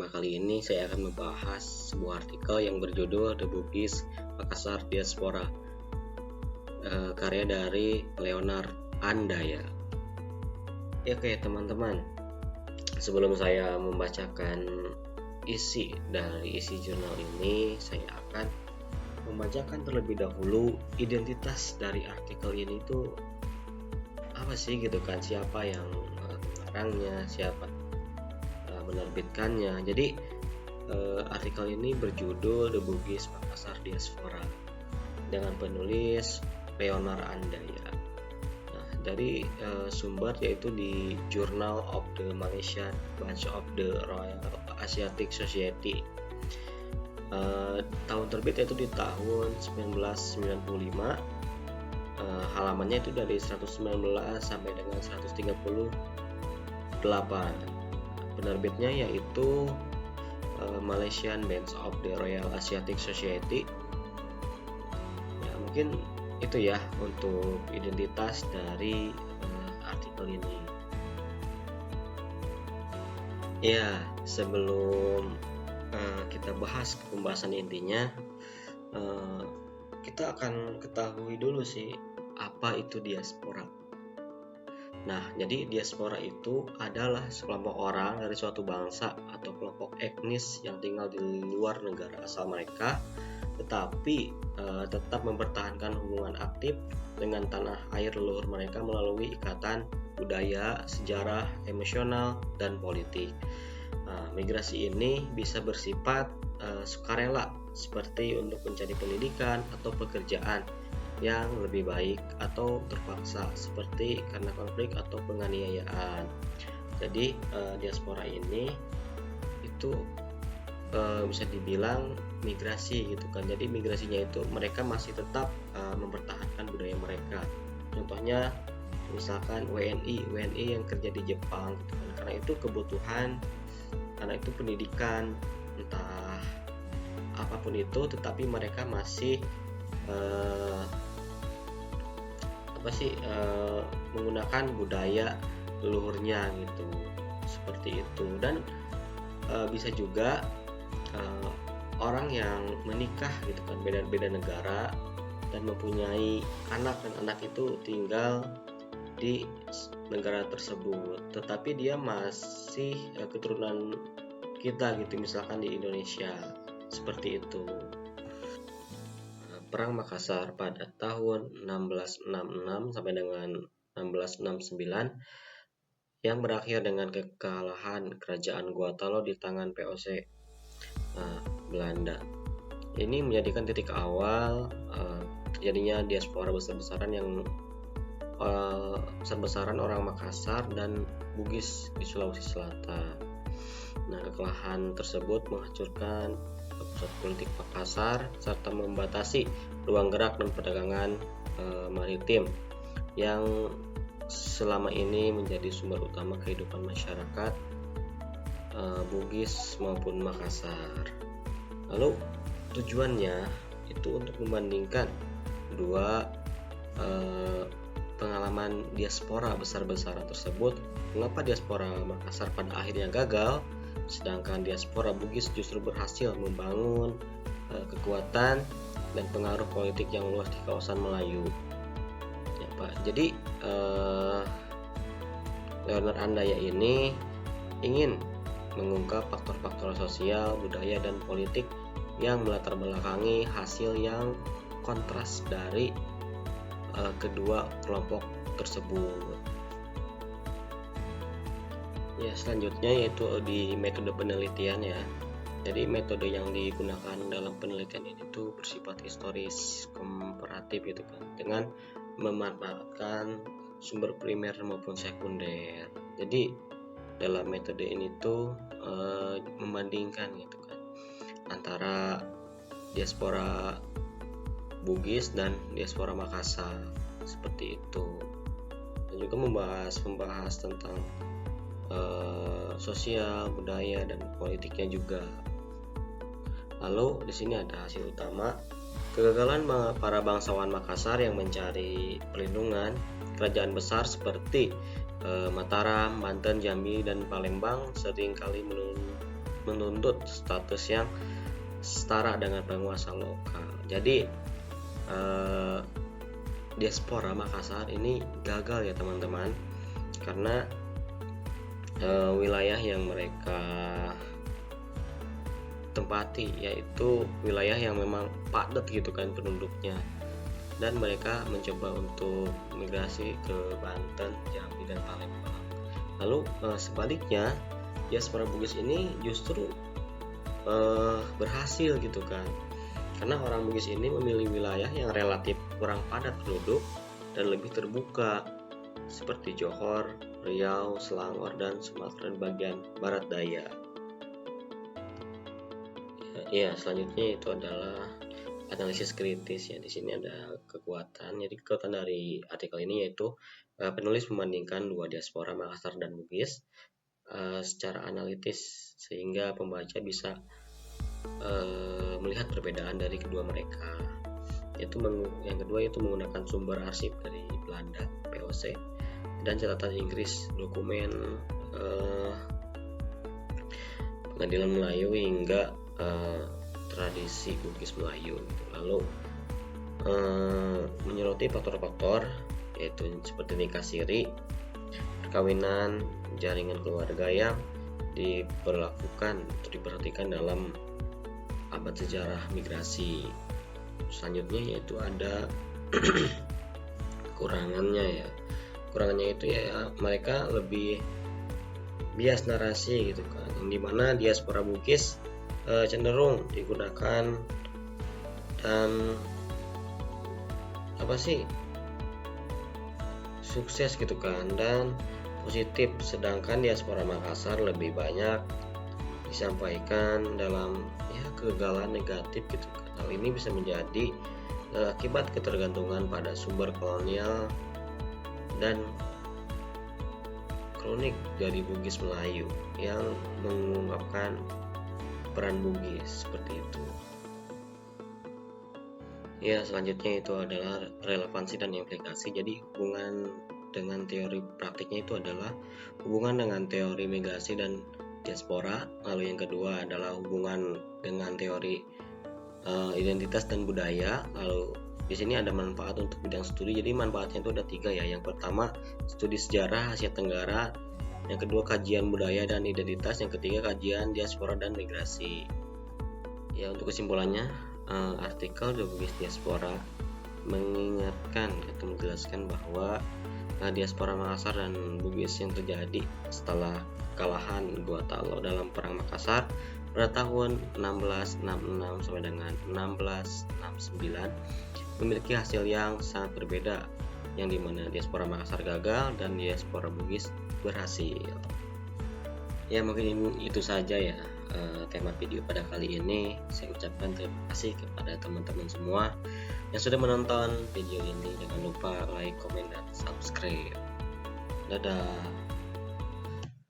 Pertama kali ini saya akan membahas sebuah artikel yang berjudul The Bugis Makassar Diaspora, karya dari Leonard Andaya. Oke teman-teman, sebelum saya membacakan isi dari isi jurnal ini, saya akan membacakan terlebih dahulu identitas dari artikel ini itu apa sih gitu kan, siapa yang mengarangnya, siapa menerbitkannya. Jadi artikel ini berjudul The Bugis Makassar Diaspora dengan penulis Leonard Andaya. Nah, dari sumber yaitu di Journal of the Malaysian Branch of the Royal Asiatic Society. Tahun terbit yaitu di tahun 1995. Halamannya itu dari 119 sampai dengan 138. Penerbitnya yaitu Malaysian Branch of the Royal Asiatic Society. Ya, mungkin itu ya untuk identitas dari artikel ini. Ya, sebelum kita bahas pembahasan intinya, kita akan ketahui dulu sih apa itu diaspora. Nah, jadi diaspora itu adalah sekelompok orang dari suatu bangsa atau kelompok etnis yang tinggal di luar negara asal mereka, tetapi tetap mempertahankan hubungan aktif dengan tanah air leluhur mereka melalui ikatan budaya, sejarah, emosional, dan politik. Migrasi ini bisa bersifat sukarela, seperti untuk mencari pendidikan atau pekerjaan yang lebih baik, atau terpaksa seperti karena konflik atau penganiayaan. Jadi diaspora ini itu bisa dibilang migrasi gitu kan. Jadi migrasinya itu mereka masih tetap mempertahankan budaya mereka. Contohnya misalkan WNI yang kerja di Jepang gitu kan. Karena itu kebutuhan, karena itu pendidikan, entah apapun itu, tetapi mereka masih menggunakan budaya leluhurnya gitu, seperti itu. Dan bisa juga orang yang menikah gitu kan, beda-beda negara dan mempunyai anak, dan anak itu tinggal di negara tersebut, tetapi dia masih keturunan kita gitu, misalkan di Indonesia, seperti itu. Perang Makassar pada tahun 1666 sampai dengan 1669 yang berakhir dengan kekalahan kerajaan Guatalo di tangan POC Belanda. Ini menjadikan titik awal terjadinya diaspora besar-besaran orang Makassar dan Bugis di Sulawesi Selatan. Nah, kekalahan tersebut menghancurkan pusat politik Makassar serta membatasi ruang gerak dan perdagangan maritim yang selama ini menjadi sumber utama kehidupan masyarakat Bugis maupun Makassar. Lalu tujuannya itu untuk membandingkan dua pengalaman diaspora besar-besaran tersebut. Mengapa diaspora Makassar pada akhirnya gagal, sedangkan diaspora Bugis justru berhasil membangun kekuatan dan pengaruh politik yang luas di kawasan Melayu. Ya, Pak. Jadi Leonard Andaya ini ingin mengungkap faktor-faktor sosial, budaya, dan politik yang melatar belakangi hasil yang kontras dari kedua kelompok tersebut. Ya, selanjutnya yaitu di metode penelitian ya. Jadi metode yang digunakan dalam penelitian ini tuh bersifat historis komparatif gitu kan, dengan memanfaatkan sumber primer maupun sekunder. Jadi dalam metode ini tuh membandingkan gitu kan antara diaspora Bugis dan diaspora Makassar, seperti itu. Dan juga membahas tentang sosial, budaya, dan politiknya juga. Lalu di sini ada hasil utama. Kegagalan para bangsawan Makassar yang mencari perlindungan kerajaan besar seperti Mataram, Banten, Jambi, dan Palembang seringkali menuntut status yang setara dengan penguasa lokal. Jadi diaspora Makassar ini gagal ya teman-teman, karena wilayah yang mereka tempati yaitu wilayah yang memang padat gitu kan penduduknya, dan mereka mencoba untuk migrasi ke Banten, Jambi, dan Palembang. Lalu sebaliknya diaspora Bugis ini justru berhasil gitu kan, karena orang Bugis ini memilih wilayah yang relatif kurang padat penduduk dan lebih terbuka seperti Johor, Riau, Selangor, dan Sumatera bagian barat daya. Ya, selanjutnya itu adalah analisis kritis ya. Di sini ada kekuatan. Jadi kekuatan dari artikel ini yaitu penulis membandingkan dua diaspora Makassar dan Bugis secara analitis sehingga pembaca bisa melihat perbedaan dari kedua mereka. Yang kedua yaitu menggunakan sumber arsip dari Belanda (VOC) dan catatan Inggris, dokumen pengadilan Melayu hingga tradisi Bugis Melayu. Lalu menyoroti faktor-faktor yaitu seperti nikah siri, perkawinan, jaringan keluarga yang diperhatikan dalam abad sejarah migrasi. Selanjutnya yaitu ada kekurangannya ya. Kekurangannya itu ya mereka lebih bias narasi gitu kan, yang dimana diaspora Bugis cenderung digunakan dan sukses gitu kan dan positif, sedangkan diaspora Makassar lebih banyak disampaikan dalam kegagalan negatif gitu kan. Hal ini bisa menjadi akibat ketergantungan pada sumber kolonial dan kronik dari Bugis Melayu yang mengungkapkan peran Bugis seperti itu. Ya, selanjutnya itu adalah relevansi dan implikasi. Jadi hubungan dengan teori praktiknya itu adalah hubungan dengan teori migrasi dan diaspora. Lalu yang kedua adalah hubungan dengan teori identitas dan budaya. Lalu di sini ada manfaat untuk bidang studi. Jadi manfaatnya itu ada 3 ya. Yang pertama studi sejarah Asia Tenggara, yang kedua kajian budaya dan identitas, yang ketiga kajian diaspora dan migrasi. Ya, untuk kesimpulannya artikel The Bugis Diaspora mengingatkan atau menjelaskan bahwa diaspora Makassar dan Bugis yang terjadi setelah kekalahan Gorontalo dalam Perang Makassar pada tahun 1666 sampai dengan 1669 memiliki hasil yang sangat berbeda, yang dimana diaspora Makassar gagal dan diaspora Bugis berhasil. Ya, mungkin itu saja ya tema video pada kali ini. Saya ucapkan terima kasih kepada teman-teman semua yang sudah menonton video ini. Jangan lupa like, komen, dan subscribe. Dadah.